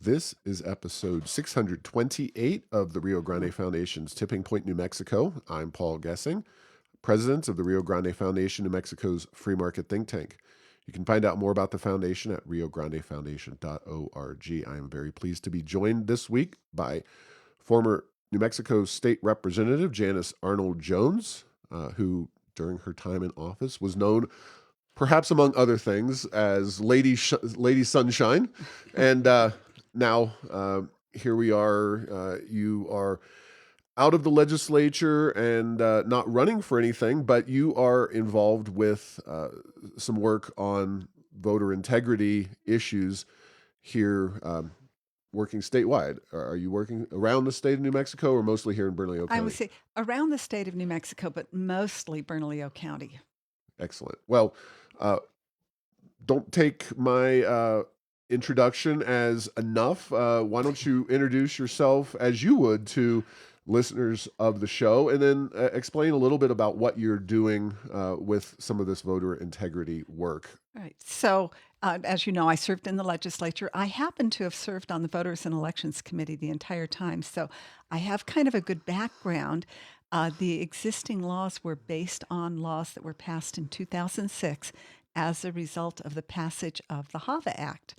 This is episode 628 of the Rio Grande Foundation's Tipping Point, New Mexico. I'm Paul Gessing, president of the Rio Grande Foundation, New Mexico's free market think tank. You can find out more about the foundation at riograndefoundation.org. I am very pleased to be joined this week by former New Mexico State Representative Janice Arnold-Jones, who during her time in office was known, perhaps among other things, as Lady Sunshine. And now here we are. You are out of the legislature and not running for anything, but you are involved with some work on voter integrity issues here, working statewide. Are you working around the state of New Mexico or mostly here in Bernalillo I would County? say around the state of New Mexico, but mostly Bernalillo County. Excellent. Well, uh, don't take my introduction as enough. Why don't you introduce yourself as you would to listeners of the show, and then explain a little bit about what you're doing with some of this voter integrity work. Right. So, as you know, I served in the legislature. I happen to have served on the Voters and Elections Committee the entire time. So, I have kind of a good background. The existing laws were based on laws that were passed in 2006 as a result of the passage of the HAVA Act.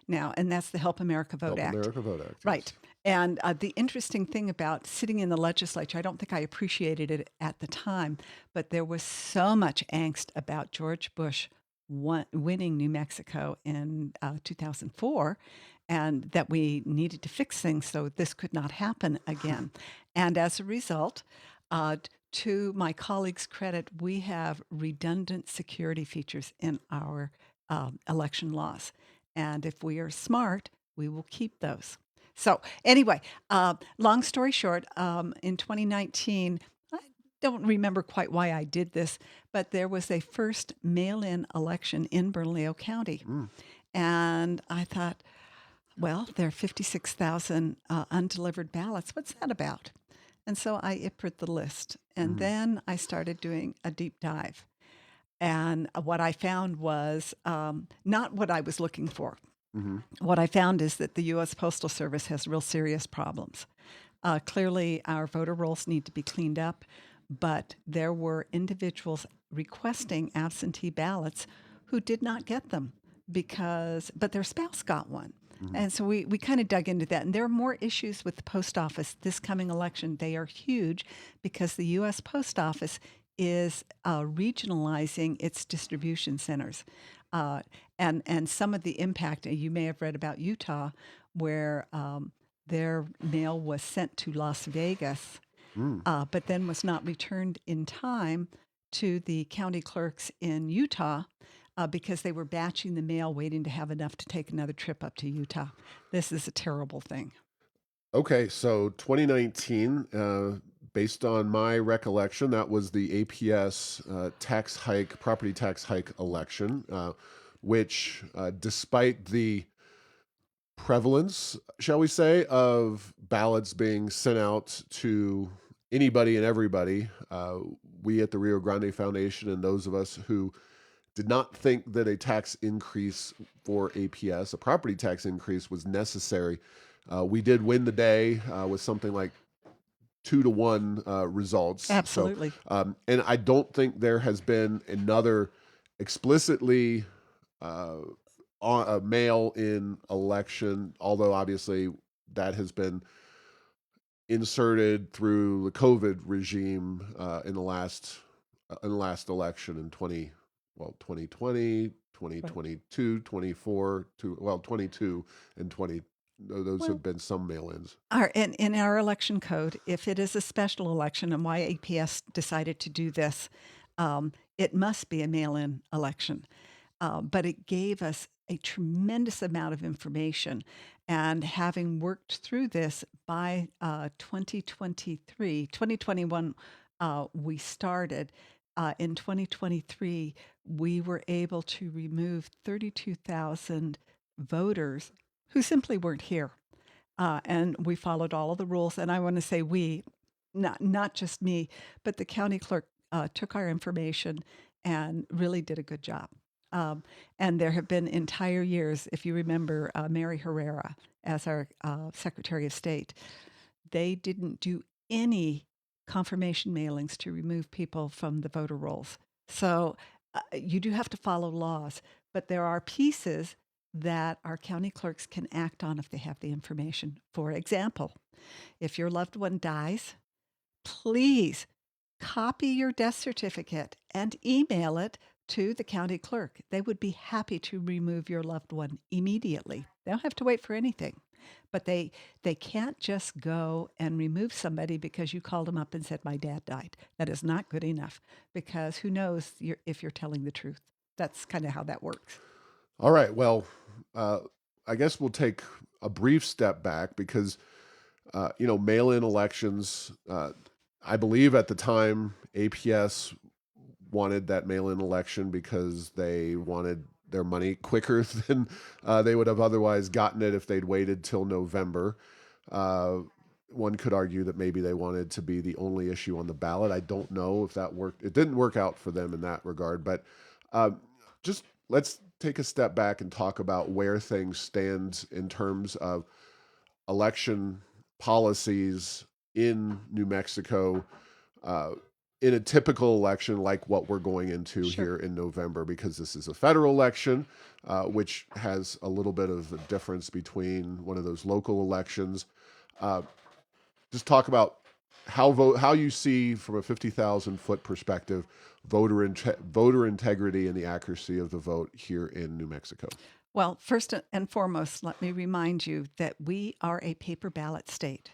Now, and that's the Help America Vote Help Act. America Vote Act, Right. yes. And the interesting thing about sitting in the legislature, I don't think I appreciated it at the time, but there was so much angst about George Bush winning New Mexico in 2004, and that we needed to fix things so this could not happen again. And as a result, to my colleagues' credit, we have redundant security features in our election laws. And if we are smart, we will keep those. So anyway, long story short, in 2019, I don't remember quite why I did this, but there was a first mail-in election in Bernalillo County. Mm. And I thought, well, there are 56,000 undelivered ballots. What's that about? And so I IPR'd the list. And then I started doing a deep dive. And what I found was not what I was looking for. Mm-hmm. What I found is that the U.S. Postal Service has real serious problems. Clearly, our voter rolls need to be cleaned up, but there were individuals requesting absentee ballots who did not get them but their spouse got one. Mm-hmm. And so we kind of dug into that. And there are more issues with the post office this coming election. They are huge because the U.S. Post Office is regionalizing its distribution centers. And some of the impact, you may have read about Utah, where their mail was sent to Las Vegas, but then was not returned in time to the county clerks in Utah because they were batching the mail, waiting to have enough to take another trip up to Utah. This is a terrible thing. Okay, so 2019, based on my recollection, that was the APS property tax hike election, which, despite the prevalence, shall we say, of ballots being sent out to anybody and everybody, we at the Rio Grande Foundation and those of us who did not think that a tax increase for APS, a property tax increase, was necessary. We did win the day with something like 2-1 results. Absolutely. And I don't think there has been another explicitly a mail-in election, although obviously that has been inserted through the COVID regime in the last election in 2020, Right. 2022, 24, 22 and 20. Those Well, have been some mail-ins. in our election code, if it is a special election, and why APS decided to do this, it must be a mail-in election. But it gave us a tremendous amount of information. And having worked through this by 2021, we started. In 2023, we were able to remove 32,000 voters who simply weren't here. And we followed all of the rules. And I want to say we, not just me, but the county clerk took our information and really did a good job. Um, and there have been entire years, if you remember Mary Herrera as our Secretary of State, they didn't do any confirmation mailings to remove people from the voter rolls. So you do have to follow laws, but there are pieces that our county clerks can act on if they have the information. For example, if your loved one dies, please copy your death certificate and email it to the county clerk. They would be happy to remove your loved one immediately. They don't have to wait for anything. But they can't just go and remove somebody because you called them up and said, my dad died. That is not good enough because who knows if you're telling the truth. That's kind of how that works. All right. Well, uh, I guess we'll take a brief step back because, mail-in elections. I believe at the time APS wanted that mail-in election because they wanted their money quicker than they would have otherwise gotten it if they'd waited till November. Uh, One could argue that maybe they wanted to be the only issue on the ballot. I don't know if that worked. It didn't work out for them in that regard, but uh, just let's take a step back and talk about where things stand in terms of election policies in New Mexico uh, in a typical election like what we're going into Sure. here in November, because this is a federal election, which has a little bit of a difference between one of those local elections. Uh, just talk about how you see from a 50,000 foot perspective voter integrity and the accuracy of the vote here in New Mexico. Well, first and foremost, let me remind you that we are a paper ballot state.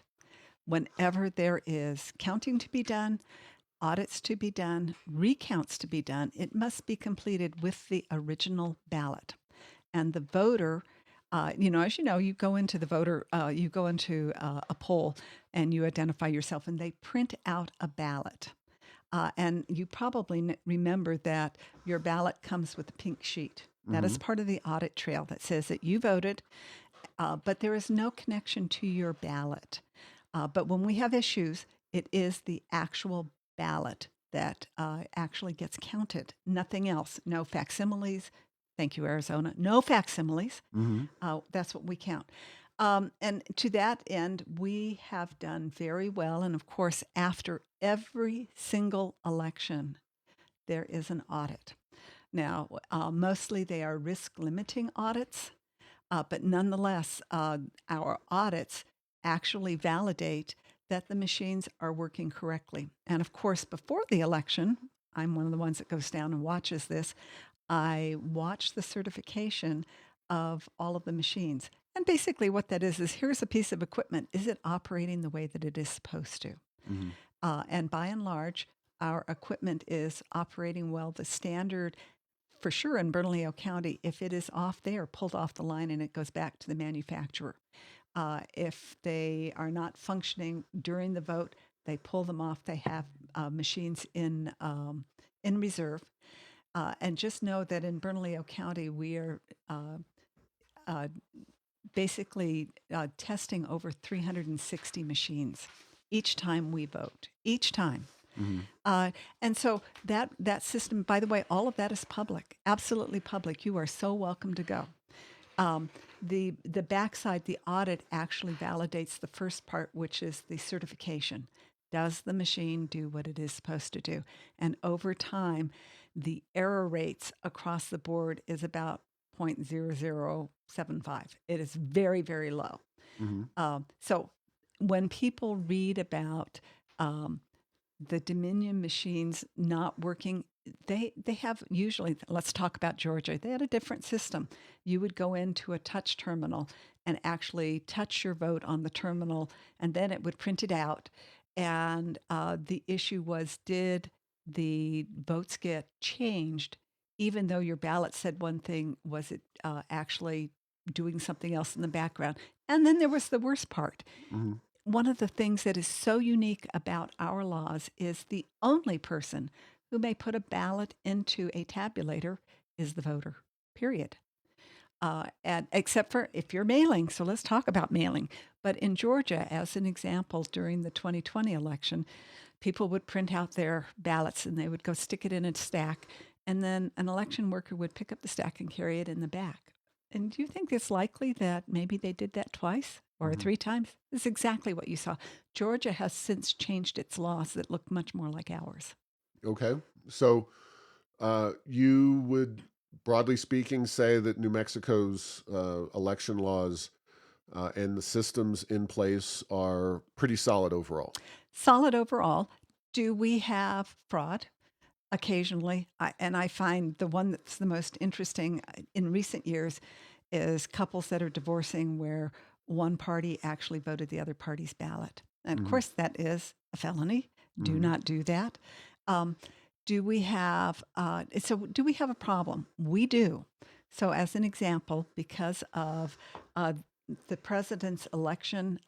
Whenever there is counting to be done, audits to be done, recounts to be done, it must be completed with the original ballot. And the voter, as you know, you go into a poll and you identify yourself, and they print out a ballot. And you probably remember that your ballot comes with a pink sheet. That Mm-hmm. is part of the audit trail that says that you voted, but there is no connection to your ballot. But when we have issues, it is the actual ballot that actually gets counted. Nothing else. No facsimiles. Thank you, Arizona. No facsimiles. Mm-hmm. That's what we count. And to that end, we have done very well. And of course, after every single election, there is an audit. Now, mostly they are risk limiting audits, but nonetheless, our audits actually validate that the machines are working correctly. And of course, before the election, I'm one of the ones that goes down and watches this. I watch the certification of all of the machines. And basically, what that is here's a piece of equipment. Is it operating the way that it is supposed to? Mm-hmm. And by and large, our equipment is operating well. The standard, for sure, in Bernalillo County, if it is off, they are pulled off the line and it goes back to the manufacturer. If they are not functioning during the vote, they pull them off. They have machines in reserve. And just know that in Bernalillo County, we are uh, basically testing over 360 machines each time we vote, each time. Mm-hmm. And so that system, by the way, all of that is public, absolutely public. You are so welcome to go. The backside, the audit actually validates the first part, which is the certification. Does the machine do what it is supposed to do? And over time, the error rates across the board is about 0.0075. It is very, very low. Mm-hmm. So when people read about the Dominion machines not working, they have usually, let's talk about Georgia, they had a different system. You would go into a touch terminal and actually touch your vote on the terminal, and then it would print it out. And the issue was, did the votes get changed even though your ballot said one thing? Was it actually doing something else in the background? And then there was the worst part. Mm-hmm. One of the things that is so unique about our laws is the only person who may put a ballot into a tabulator is the voter, period. And except for if you're mailing. So let's talk about mailing. But in Georgia, as an example, during the 2020 election, people would print out their ballots and they would go stick it in a stack. and then an election worker would pick up the stack and carry it in the back. And do you think it's likely that maybe they did that twice or Mhm. 3 times? This is exactly what you saw. Georgia has since changed its laws that look much more like ours. Okay. So you would, broadly speaking, say that New Mexico's election laws and the systems in place are pretty solid overall. Solid overall. Do we have fraud? Occasionally, and I find the one that's the most interesting in recent years is couples that are divorcing where one party actually voted the other party's ballot. And of Hmm. course, that is a felony. Do Hmm. not do that. Um, do we have do we have a problem? We do. So, as an example, because of uh, the president's election,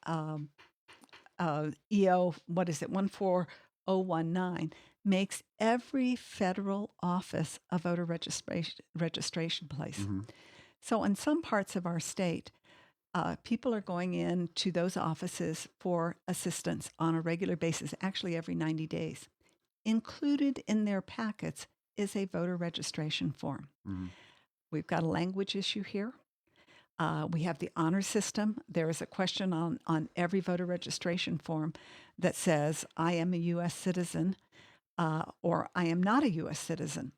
EO, what is it, 14019, makes every federal office a voter registration place. Hmm. So, in some parts of our state, people are going in to those offices for assistance on a regular basis, actually every 90 days. Included in their packets is a voter registration form. Hmm. We've got a language issue here. We have the honor system. There is a question on every voter registration form that says, I am a U.S. citizen or I am not a U.S. citizen.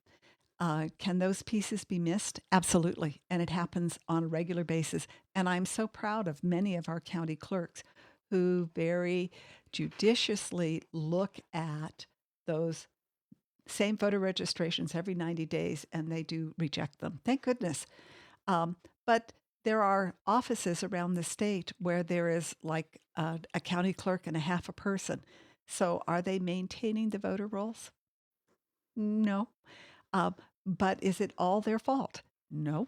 Can those pieces be missed? Absolutely. And it happens on a regular basis. And I'm so proud of many of our county clerks who very judiciously look at those same voter registrations every 90 days and they do reject them. Thank goodness. But there are offices around the state where there is like a county clerk and a half a person. So are they maintaining the voter rolls? No. Uh, but is it all their fault? No.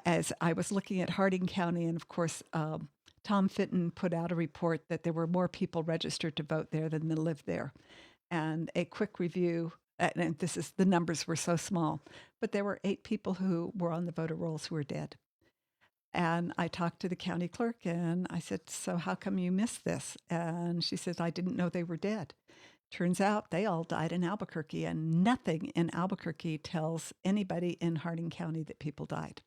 As I was looking at Harding County, and of course, Tom Fitton put out a report that there were more people registered to vote there than live there. And a quick review, and this is the numbers were so small, but there were 8 people who were on the voter rolls who were dead. And I talked to the county clerk and I said, so how come you missed this? And she says, I didn't know they were dead. Turns out they all died in Albuquerque, and nothing in Albuquerque tells anybody in Harding County that people died.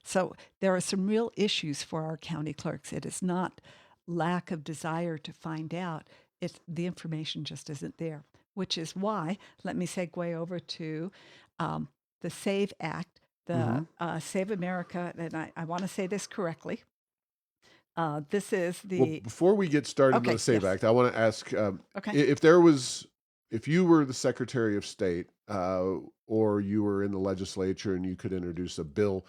So there are some real issues for our county clerks. It is not lack of desire to find out, it's the information just isn't there, which is why, let me segue over to the SAVE Act, the Hmm. Save America, and I want to say this correctly. This is Well, the, before we get started on the okay, SAVE yes, Act, I want to ask okay. if there was, if you were the Secretary of State or you were in the legislature and you could introduce a bill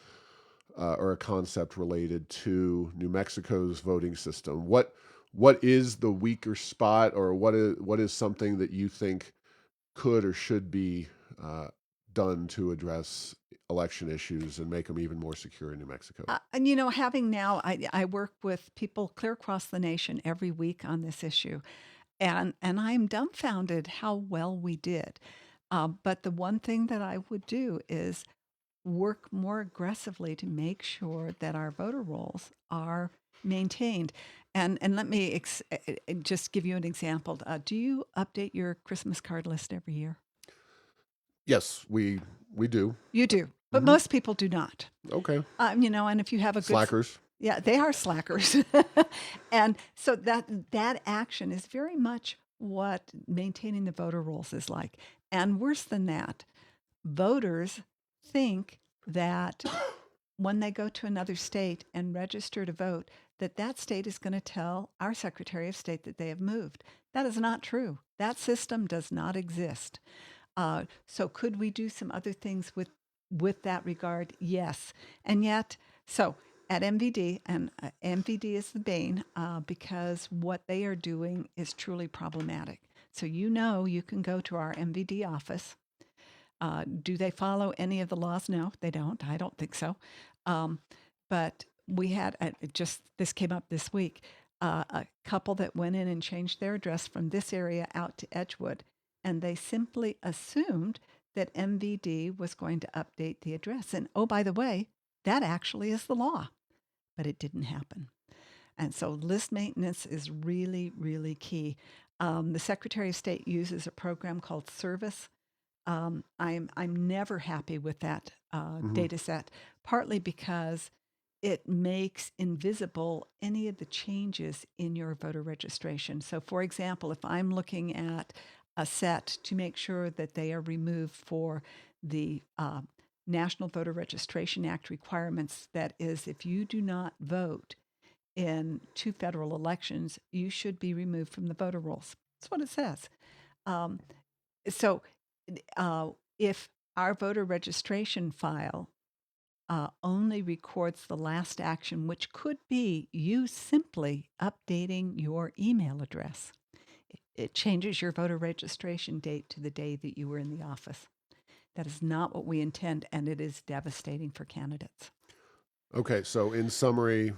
or a concept related to New Mexico's voting system, what is the weaker spot, or what is something that you think could or should be uh, done to address election issues and make them even more secure in New Mexico? And having now, I work with people clear across the nation every week on this issue, and I'm dumbfounded how well we did. But the one thing that I would do is work more aggressively to make sure that our voter rolls are maintained. And let me just give you an example. Do you update your Christmas card list every year? Yes, we do. You do, but Hmm. most people do not. Okay, And if you have a good, slackers. yeah, they are slackers. And so that action is very much what maintaining the voter rolls is like. And worse than that, voters think that when they go to another state and register to vote, that state is going to tell our Secretary of State that they have moved. That is not true. That system does not exist. So could we do some other things with that regard? Yes. And yet, so at MVD, and MVD is the bane because what they are doing is truly problematic. So you can go to our MVD office. Do they follow any of the laws? No, they don't. I don't think so. Um, but we had this came up this week. A couple that went in and changed their address from this area out to Edgewood, and they simply assumed that MVD was going to update the address. And oh, by the way, that actually is the law, but it didn't happen. And so list maintenance is really, really key. The Secretary of State uses a program called Service I'm never happy with that Hmm. data set, partly because it makes invisible any of the changes in your voter registration. So, for example, if I'm looking at a set to make sure that they are removed for the National Voter Registration Act requirements, that is, if you do not vote in 2 federal elections, you should be removed from the voter rolls. That's what it says. Um, so, if our voter registration file only records the last action, which could be you simply updating your email address, it changes your voter registration date to the day that you were in the office. That is not what we intend, and it is devastating for candidates. Okay, so in summary,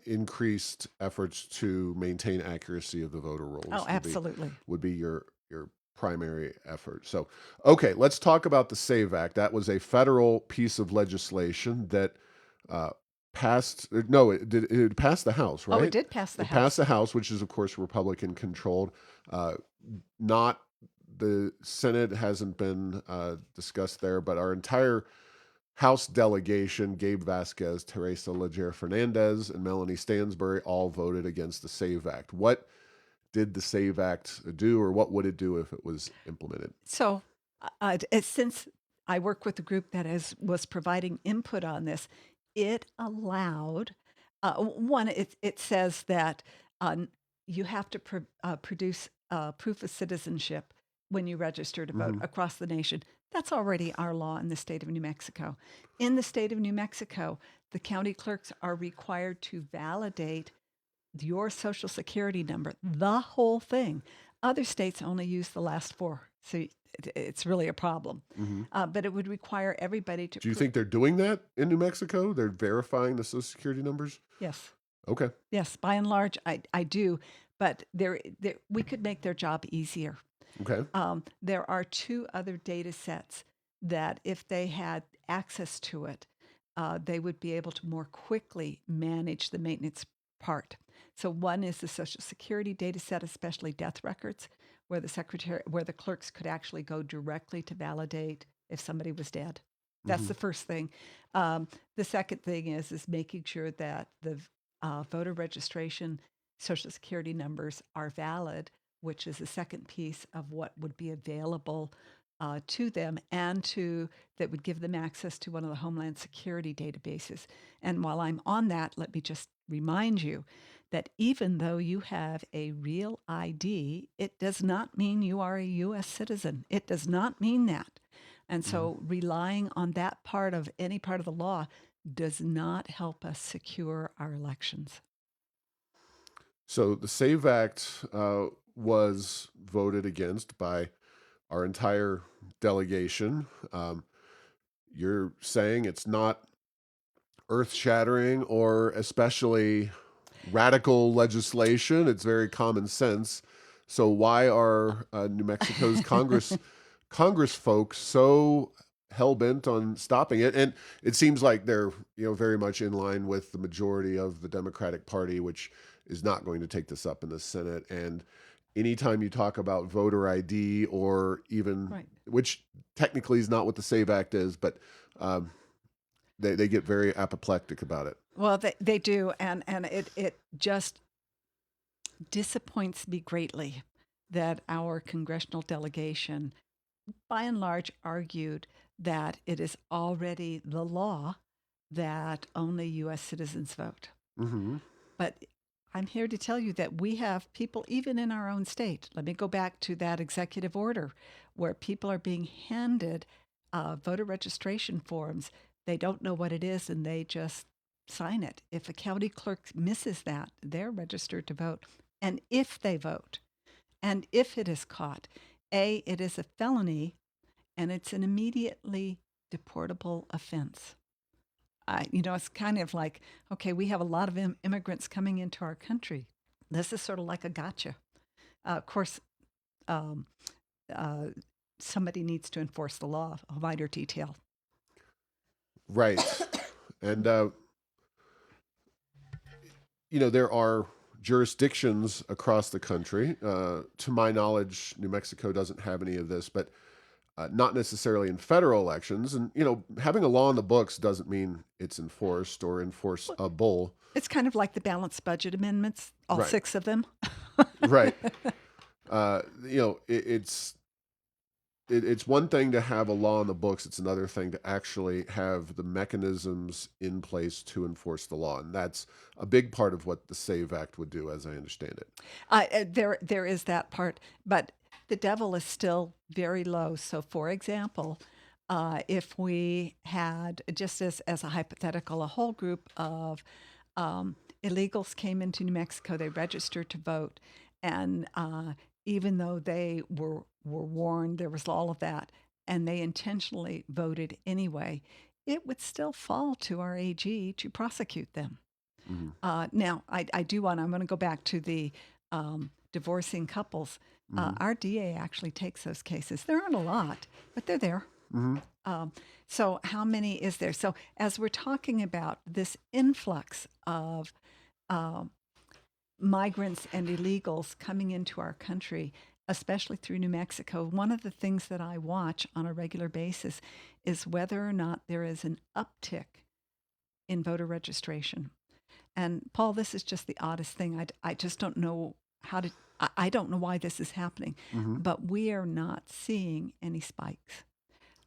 increased efforts to maintain accuracy of the voter Oh, rolls absolutely. would be your primary effort. So, okay, let's talk about the SAVE Act. That was a federal piece of legislation that uh, passed. No, it passed the House, Oh, it right? did pass the It passed House. the House, which is of course Republican controlled. Uh, not the Senate hasn't been discussed there, but our entire House delegation, Gabe Vasquez, Teresa Leger Fernandez, and Melanie Stansbury all voted against the SAVE Act. What did the SAVE Act do, or what would it do if it was implemented? So, since I work with a group that was providing input on this, it allowed one. It says that uh, you have to produce proof of citizenship when you register to vote Hmm. across the nation. That's already our law in the state of New Mexico. In the state of New Mexico, the county clerks are required to validate your social security number, the whole thing. Other states only use the last four. So it's really a problem. Hmm. But it would require everybody to Do you think they're doing that in New Mexico? They're verifying the Social Security numbers? yes, Okay. yes, by and large, I do. But we could make their job easier. Okay. There are two other data sets that, if they had access to it, they would be able to more quickly manage the maintenance part. So one is the Social Security data set, especially death records, where the clerks could actually go directly to validate if somebody was dead. That's Hmm. the first thing. The second thing is making sure that the voter registration Social Security numbers are valid, which is the second piece of what would be available to them, and that would give them access to one of the Homeland Security databases. And while I'm on that, let me just remind you that even though you have a real ID, it does not mean you are a U.S. citizen. It does not mean that. And Hmm. so relying on that part of any part of the law does not help us secure our elections. So the SAVE Act was voted against by our entire delegation. You're saying it's not earth shattering or especially radical legislation. It's very common sense. So why are New Mexico's Congress folks so hell bent on stopping it? And it seems like they're very much in line with the majority of the Democratic Party, which is not going to take this up in the Senate. And anytime you talk about voter ID or even Right. which technically is not what the SAVE Act is, but um, they get very apoplectic about it. Well, they do, and it just disappoints me greatly that our congressional delegation, by and large, argued that it is already the law that only U.S. citizens vote. Hmm. But I'm here to tell you that we have people, even in our own state. Let me go back to that executive order where people are being handed voter registration forms. They don't know what it is and they just sign it. If a county clerk misses that, they're registered to vote. And if they vote, and if it is caught, it is a felony and it's an immediately deportable offense. It's kind of like, okay, we have a lot of immigrants coming into our country. This is sort of like a gotcha. Of course, um, uh, somebody needs to enforce the law, a wider detail. Right. And, there are jurisdictions across the country. To my knowledge, New Mexico doesn't have any of this, but not necessarily in federal elections. And, having a law in the books doesn't mean it's enforced or Well, enforceable. it's kind of like the balanced budget amendments, all Right, 6 of them. right. It's one thing to have a law in the books. It's another thing to actually have the mechanisms in place to enforce the law. And that's a big part of what the SAVE Act would do, as I understand it. There is that part, but the devil is still very low. So, for example, if we had, just as a hypothetical, a whole group of illegals came into New Mexico, they registered to vote, and even though they were warned, there was all of that, and they intentionally voted anyway, it would still fall to our AG to prosecute them. Hmm. Now, I do want, I'm going to go back to the divorcing couples. Hmm. Our DA actually takes those cases. There aren't a lot, but they're there. Hmm. So, how many is there? So, as we're talking about this influx of uh, migrants and illegals coming into our country, especially through New Mexico, one of the things that I watch on a regular basis is whether or not there is an uptick in voter registration. And Paul, this is just the oddest thing. I just don't know how to, I don't know why this is happening, Hmm. but we are not seeing any spikes.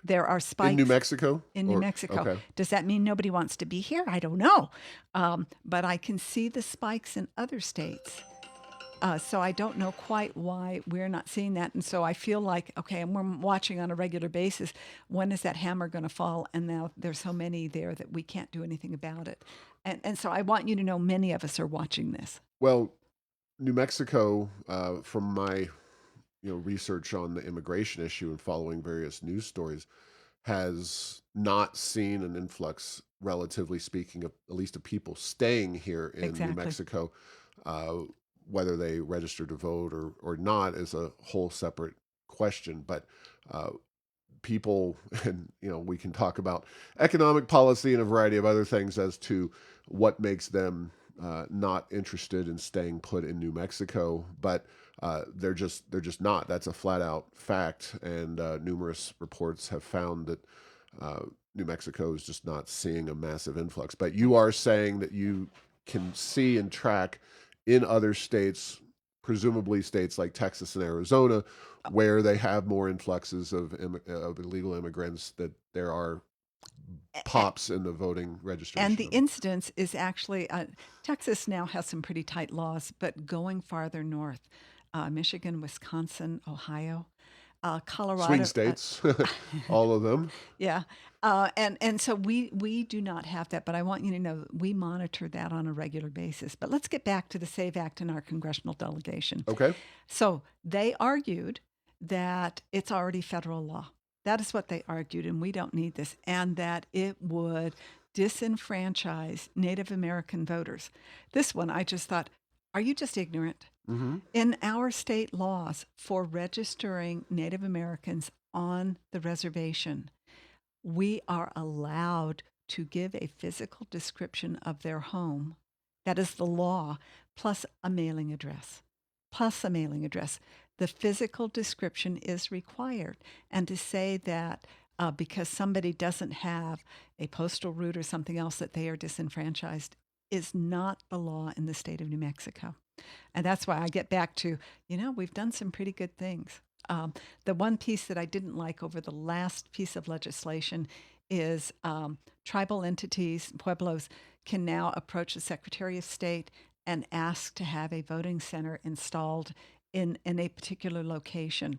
There are In New spikes Mexico, in New or Mexico. okay. Does that mean nobody wants to be here? I don't know. But I can see the spikes in other states. So I don't know quite why we're not seeing that. And so I feel like, okay, and we're watching on a regular basis. When is that hammer going to fall? And now there's so many there that we can't do anything about it. And so I want you to know many of us are watching this. Well, New Mexico, from my research on the immigration issue and following various news stories, has not seen an influx, relatively speaking, of at least of people staying here in New Exactly. Mexico. Uh, Whether they register to vote or not is a whole separate question. But uh, people, and we can talk about economic policy and a variety of other things as to what makes them not interested in staying put in New Mexico, but they're just not. That's a flat out fact, and numerous reports have found that uh, New Mexico is just not seeing a massive influx. But you are saying that you can see and track in other states, presumably states like Texas and Arizona, where they have more influxes of illegal immigrants, that there are pops in the voting And registration the numbers. incidence is actually, Texas now has some pretty tight laws, but going farther north, Michigan, Wisconsin, Ohio, Swing Colorado, states, all of them. yeah, and so we do not have that, but I want you to know that we monitor that on a regular basis. But let's get back to the SAVE Act and our congressional delegation. Okay. So they argued that it's already federal law. That is what they argued, and we don't need this, and that it would disenfranchise Native American voters. This one, I just thought, are you just ignorant? Hmm. In our state laws for registering Native Americans on the reservation, we are allowed to give a physical description of their home. That is the law, plus a mailing address. Plus a mailing address. The physical description is required. And to say that because somebody doesn't have a postal route or something else that they are disenfranchised is not the law in the state of New Mexico. And that's why I get back to, we've done some pretty good things. The one piece that I didn't like over the last piece of legislation is tribal entities, pueblos, can now approach the Secretary of State and ask to have a voting center installed in a particular location.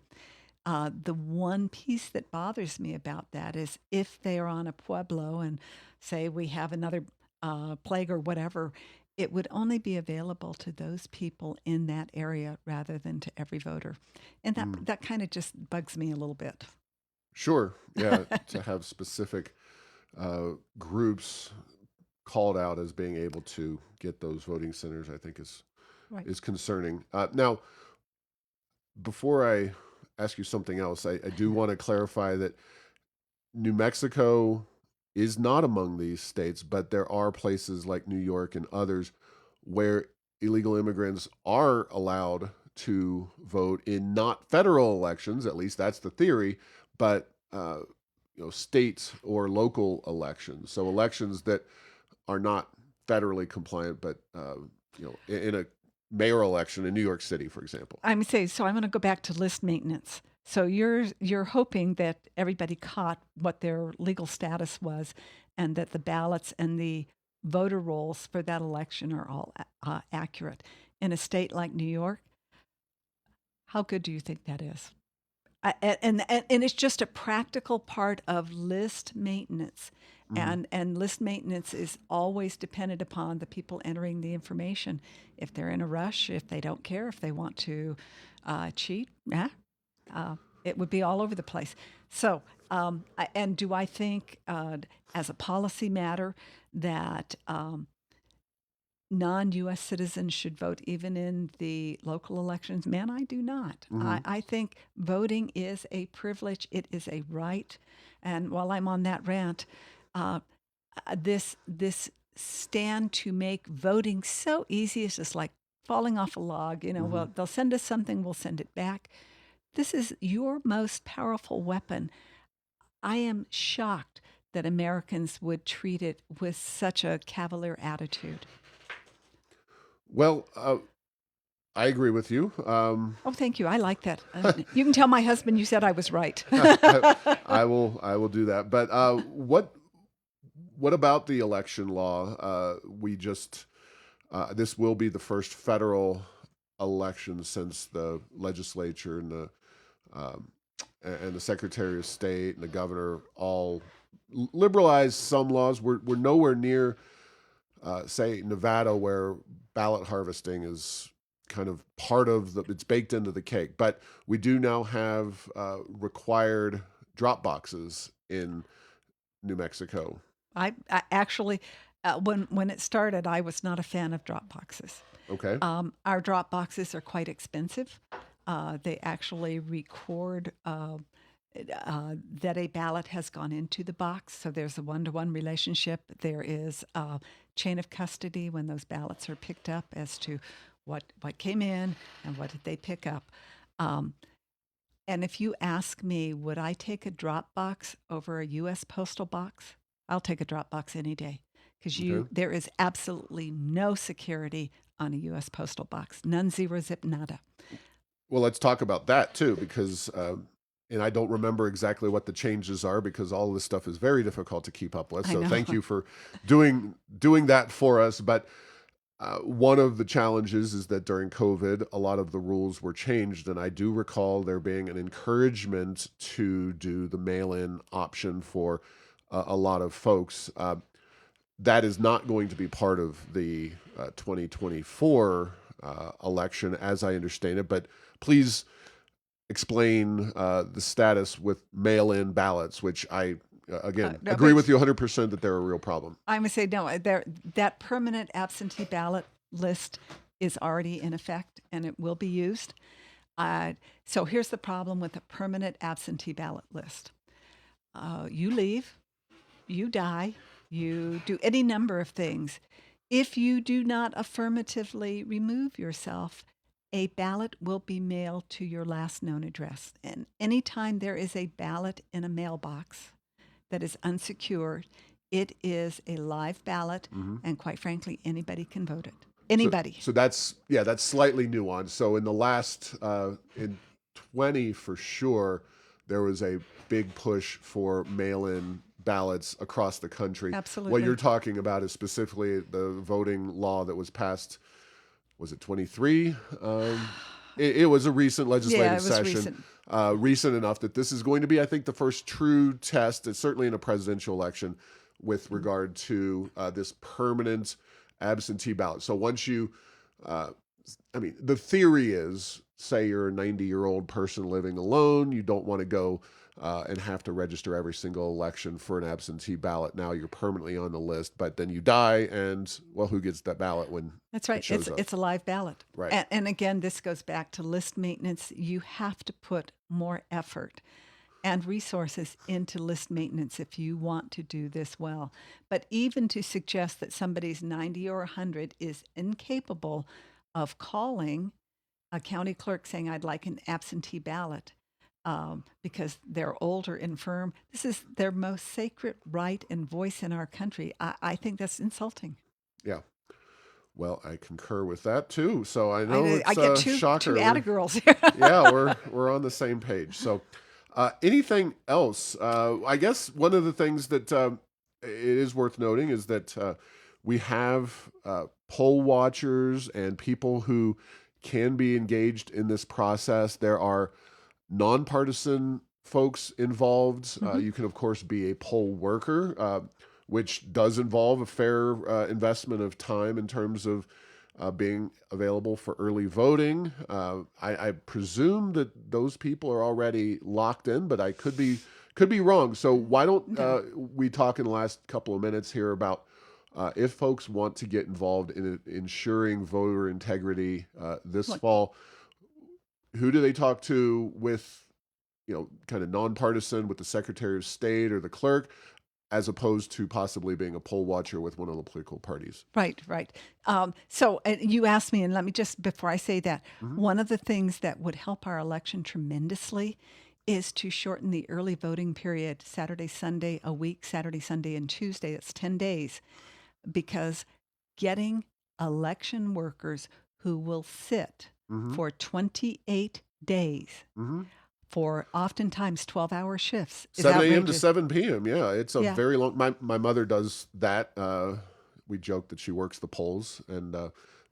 The one piece that bothers me about that is if they are on a pueblo and say we have another plague or whatever, it would only be available to those people in that area rather than to every voter. And Mm. that kind of just bugs me a little bit. Sure. Yeah. To have specific groups called out as being able to get those voting centers, I think Right. is concerning. Now, before I ask you something else, I do want to clarify that New Mexico is not among these states, but there are places like New York and others where illegal immigrants are allowed to vote in not federal elections. At least that's the theory, but state or local elections. So elections that are not federally compliant, but in a mayoral election in New York City, for example. I'm saying, so I'm going to go back to list maintenance. So you're hoping that everybody caught what their legal status was, and that the ballots and the voter rolls for that election are all accurate. In a state like New York, how good do you think that is? And it's just a practical part of list maintenance, Hmm. and list maintenance is always dependent upon the people entering the information. If they're in a rush, if they don't care, if they want to cheat, yeah, uh, it would be all over the place. So, and do I think, as a policy matter, that non-U.S. citizens should vote even in the local elections? Man, I do not. Hmm. I think voting is a privilege. It is a right. And while I'm on that rant, uh, this stand to make voting so easy is just like falling off a log. Hmm. Well, they'll send us something, we'll send it back. This is your most powerful weapon. I am shocked that Americans would treat it with such a cavalier attitude. Well, I agree with you. Oh, thank you. I like that. You can tell my husband you said I was right. I will do that. But what about the election law? We just this will be the first federal election since the legislature um, and the Secretary of State and the governor all liberalized some laws. We're nowhere near, say, Nevada, where ballot harvesting is kind of part of it's baked into the cake. But we do now have required drop boxes in New Mexico. I actually, when it started, I was not a fan of drop boxes. Okay. Our drop boxes are quite expensive. They actually record that a ballot has gone into the box. So there's a one-to-one relationship. There is a chain of custody when those ballots are picked up as to what came in and what did they pick up. Um, and if you ask me, would I take a drop box over a U.S. postal box? I'll take a drop box any day, because Okay. there is absolutely no security on a U.S. postal box. None, zero, zip, nada. Well, let's talk about that too, because and I don't remember exactly what the changes are because all this stuff is very difficult to keep up with. I So know. thank you for doing that for us. But one of the challenges is that during COVID, a lot of the rules were changed, and I do recall there being an encouragement to do the mail-in option for a lot of folks. That is not going to be part of the 2024 election, as I understand it. But please explain the status with mail-in ballots, which I again No, agree but with you 100% that they're a real problem. I'm going to say no. That permanent absentee ballot list is already in effect, and it will be used. So here's the problem with a permanent absentee ballot list. You leave, you die, you do any number of things. If you do not affirmatively remove yourself, a ballot will be mailed to your last known address. And anytime there is a ballot in a mailbox that is unsecured, it is a live ballot, Hmm. and quite frankly, anybody can vote it. So, Anybody. so that's slightly nuanced. So in the last in 20 for sure, there was a big push for mail-in ballots across the country. What Absolutely. you're talking about is specifically the voting law that was passed. Was it 23? It was a recent Yeah, legislative it was session, recent. recent enough that this is going to be, I think, the first true test, certainly in a presidential election, with regard to this permanent absentee ballot. So once you, uh, I mean, the theory is, say you're a 90-year-old person living alone, you don't want to go and have to register every single election for an absentee ballot. Now you're permanently on the list, but then you die, and well, who gets that ballot when That's it right. shows up? It's a live ballot. Right. And again, this goes back to list maintenance. You have to put more effort and resources into list maintenance if you want to do this well. But even to suggest that somebody's 90 or 100 is incapable of calling a county clerk saying, I'd like an absentee ballot, because they're old or infirm. This is their most sacred right and voice in our country. I think that's insulting. Yeah. Well, I concur with that too. So I know I it's get a two shocker. attagirls here. Yeah, we're on the same page. So, anything else? I guess one of the things that it is worth noting is that we have poll watchers and people who can be engaged in this process. There are nonpartisan folks involved. Mhm. You can, of course, be a poll worker, which does involve a fair investment of time in terms of being available for early voting. I presume that those people are already locked in, but I could be wrong. So why don't No. we talk in the last couple of minutes here about if folks want to get involved in ensuring voter integrity this Look, fall? Who do they talk to with, kind of nonpartisan with the Secretary of State or the clerk, as opposed to possibly being a poll watcher with one of the political parties? right, right. So you asked me, and let me just, before I say that, Hmm. one of the things that would help our election tremendously is to shorten the early voting period, Saturday, Sunday, a week, Saturday, Sunday, and Tuesday. That's 10 days, because getting election workers who will sit Hmm. for 28 days Hmm. for oftentimes 12-hour shifts is 7 a.m. to outrageous. 7 p.m. Yeah, it's a Yeah. very long. My mother does that. We joke that she works the polls, and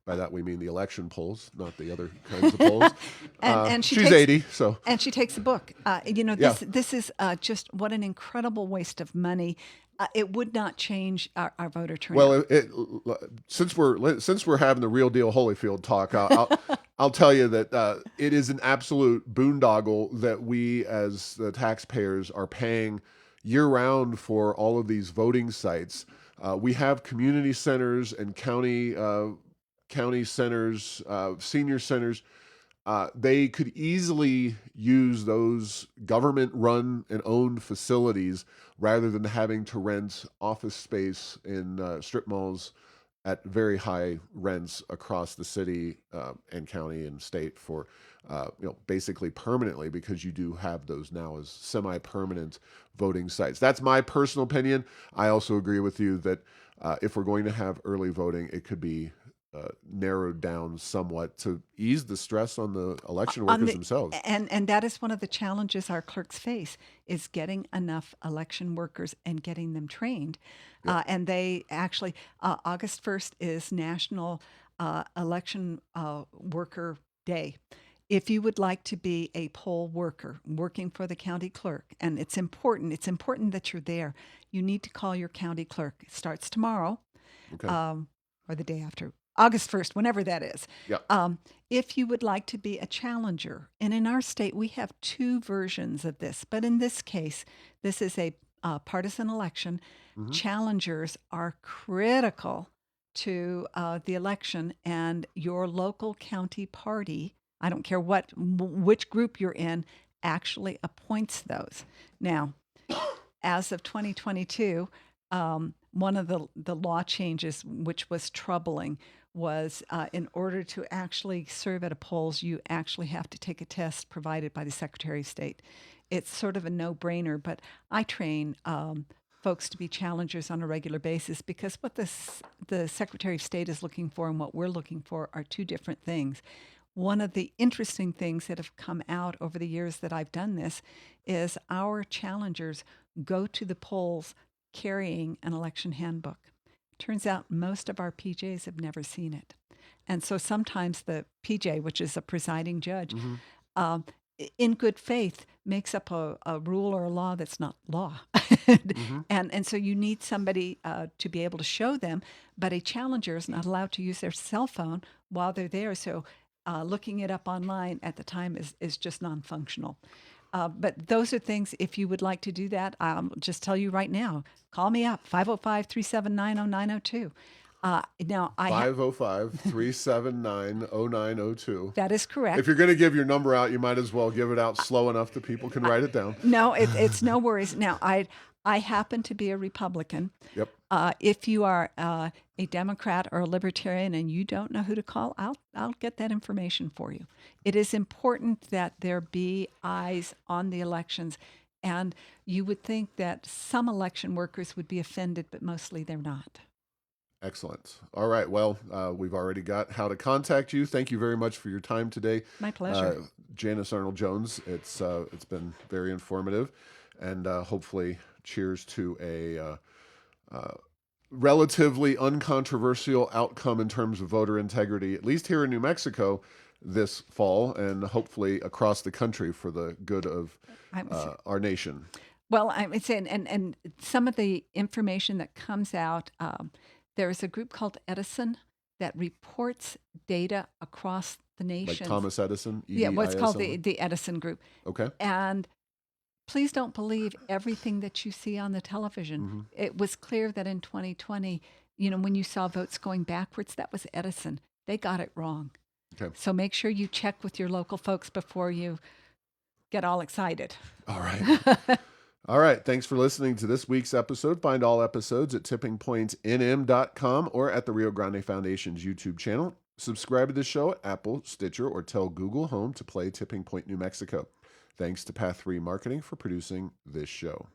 by that we mean the election polls, not the other kinds of polls. And she She's takes 80, so a book. yeah. This is just what an incredible waste of money. It would not change our voter Well, turnout. since we're having the real deal Holyfield talk, I'll tell you that it is an absolute boondoggle that we as the taxpayers are paying year round for all of these voting sites. We have community centers and county centers, senior centers. They could easily use those government run and owned facilities rather than having to rent office space in strip malls at very high rents across the city and county and state for basically permanently, because you do have those now as semi-permanent voting sites. That's my personal opinion. I also agree with you that if we're going to have early voting, it could be narrowed down somewhat to ease the stress on the election On workers the themselves. and that is one of the challenges our clerks face, is getting enough election workers and getting them trained. Yep. And they actually, August 1st is National Election Worker Day. If you would like to be a poll worker working for the county clerk, and it's important that you're there, you need to call your county clerk. It starts tomorrow, Okay. or the day after, August 1st, whenever that is. Yep. If you would like to be a challenger, and in our state we have two versions of this, but in this case, this is a partisan election. Hmm. Challengers are critical to the election, and your local county party, I don't care which group you're in, actually appoints those. Now, as of 2022, one of the law changes, which was troubling, was in order to actually serve at a polls, you actually have to take a test provided by the Secretary of State. It's sort of a no-brainer, but I train folks to be challengers on a regular basis, because what the Secretary of State is looking for and what we're looking for are two different things. One of the interesting things that have come out over the years that I've done this is our challengers go to the polls carrying an election handbook. Turns out most of our PJs have never seen it. And so sometimes the PJ, which is a presiding judge, Hmm. um, in good faith makes up a rule or a law that's not law. Hmm. And so you need somebody to be able to show them, but a challenger is not allowed to use their cell phone while they're there. So looking it up online at the time is just non-functional. But those are things, if you would like to do that, I'll just tell you right now, call me up, 505-379-0902. Now, 505-379-0902. that is If correct. you're going to give your number out, you might as well give it out slow enough that people can write it down. No, it's no worries. Now, I happen to be a Republican. Yep. If you are a Democrat or a Libertarian and you don't know who to call, I'll get that information for you. It is important that there be eyes on the elections, and you would think that some election workers would be offended, but mostly they're not. Excellent. All right. Well, we've already got how to contact you. Thank you very much for your time today, My pleasure. Janice Arnold-Jones. It's been very informative, and hopefully, cheers to a relatively uncontroversial outcome in terms of voter integrity, at least here in New Mexico this fall, and hopefully across the country for the good of I was our nation. Well, I'm saying, and some of the information that comes out, there is a group called Edison that reports data across the Like nation. Thomas Edison, Yeah, what's called EDISM? the Edison group. Okay. And please don't believe everything that you see on the television. Hmm. It was clear that in 2020, when you saw votes going backwards, that was Edison. They got it wrong. Okay. So make sure you check with your local folks before you get all excited. All right. All right. Thanks for listening to this week's episode. Find all episodes at tippingpointsnm.com or at the Rio Grande Foundation's YouTube channel. Subscribe to the show at Apple, Stitcher, or tell Google Home to play Tipping Point New Mexico. Thanks to Path 3 Marketing for producing this show.